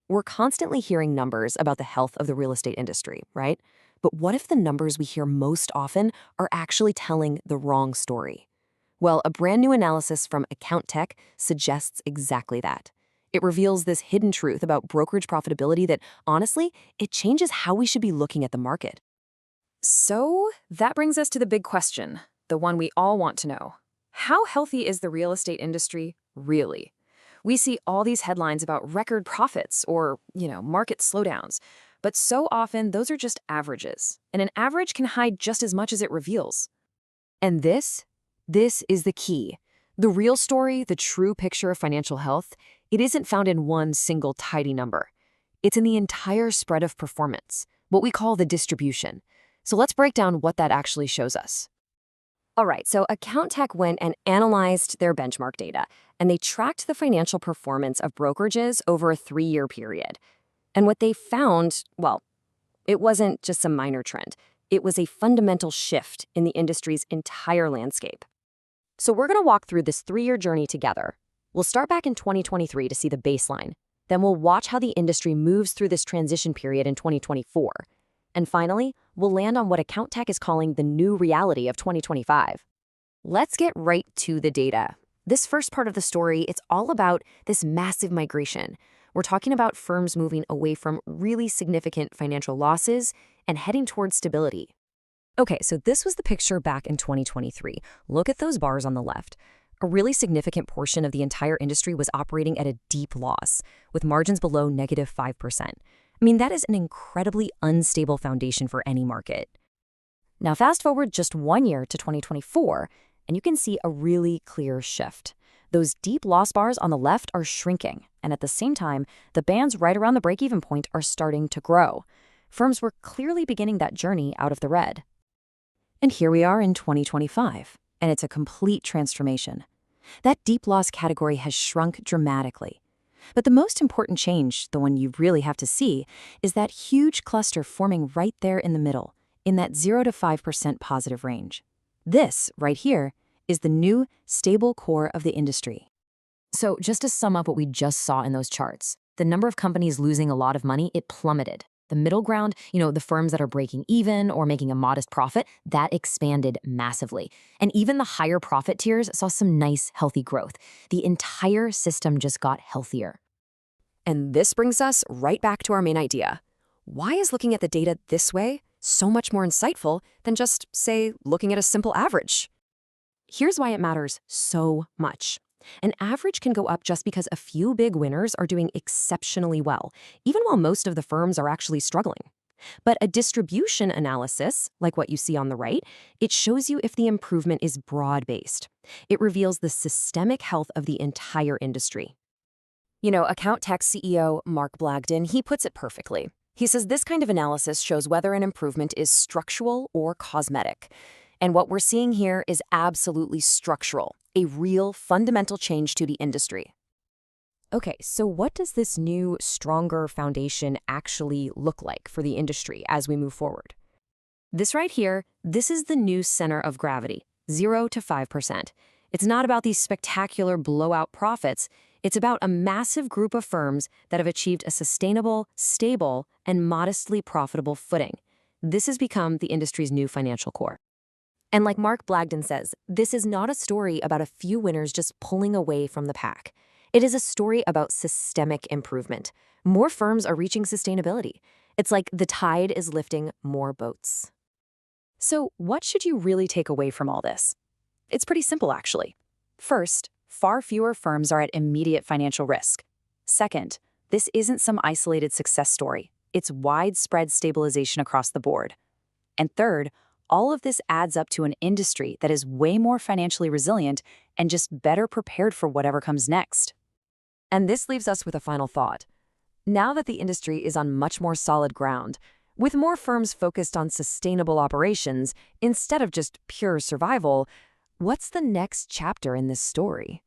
We're constantly hearing numbers about the health of the real estate industry, right? But what if the numbers we hear most often are actually telling the wrong story? Well, a brand new analysis from AccountTECH suggests exactly that. It reveals this hidden truth about brokerage profitability that, honestly, it changes how we should be looking at the market. So that brings us to the big question, the one we all want to know. How healthy is the real estate industry really? We see all these headlines about record profits or, market slowdowns. But so often, those are just averages. And an average can hide just as much as it reveals. And this is the key. The real story, the true picture of financial health, it isn't found in one single tidy number. It's in the entire spread of performance, what we call the distribution. So let's break down what that actually shows us. All right, so AccountTECH went and analyzed their benchmark data, and they tracked the financial performance of brokerages over a 3-year period. And what they found, well, it wasn't just some minor trend. It was a fundamental shift in the industry's entire landscape. So we're going to walk through this 3-year journey together. We'll start back in 2023 to see the baseline. Then we'll watch how the industry moves through this transition period in 2024. And finally, we'll land on what AccountTECH is calling the new reality of 2025. Let's get right to the data. This first part of the story, it's all about this massive migration. We're talking about firms moving away from really significant financial losses and heading towards stability. Okay, so this was the picture back in 2023. Look at those bars on the left. A really significant portion of the entire industry was operating at a deep loss, with margins below -5%. I mean, that is an incredibly unstable foundation for any market. Now, fast forward just 1 year to 2024, and you can see a really clear shift. Those deep loss bars on the left are shrinking, and at the same time, the bands right around the break-even point are starting to grow. Firms were clearly beginning that journey out of the red. And here we are in 2025, and it's a complete transformation. That deep loss category has shrunk dramatically. But the most important change, the one you really have to see, is that huge cluster forming right there in the middle, in that 0 to 5% positive range. This, right here, is the new, stable core of the industry. So just to sum up what we just saw in those charts, the number of companies losing a lot of money, it plummeted. The middle ground, the firms that are breaking even or making a modest profit, that expanded massively. And even the higher profit tiers saw some nice, healthy growth. The entire system just got healthier. And this brings us right back to our main idea. Why is looking at the data this way so much more insightful than just, say, looking at a simple average? Here's why it matters so much. An average can go up just because a few big winners are doing exceptionally well, even while most of the firms are actually struggling. But a distribution analysis, like what you see on the right, it shows you if the improvement is broad-based. It reveals the systemic health of the entire industry. AccountTECH CEO Mark Blagden, he puts it perfectly. He says this kind of analysis shows whether an improvement is structural or cosmetic. And what we're seeing here is absolutely structural, a real fundamental change to the industry. Okay, so what does this new, stronger foundation actually look like for the industry as we move forward? This right here, this is the new center of gravity, 0 to 5%. It's not about these spectacular blowout profits. It's about a massive group of firms that have achieved a sustainable, stable, and modestly profitable footing. This has become the industry's new financial core. And like Mark Blagden says, this is not a story about a few winners just pulling away from the pack. It is a story about systemic improvement. More firms are reaching sustainability. It's like the tide is lifting more boats. So what should you really take away from all this? It's pretty simple, actually. First, far fewer firms are at immediate financial risk. Second, this isn't some isolated success story. It's widespread stabilization across the board. And third, all of this adds up to an industry that is way more financially resilient and just better prepared for whatever comes next. And this leaves us with a final thought. Now that the industry is on much more solid ground, with more firms focused on sustainable operations instead of just pure survival, what's the next chapter in this story?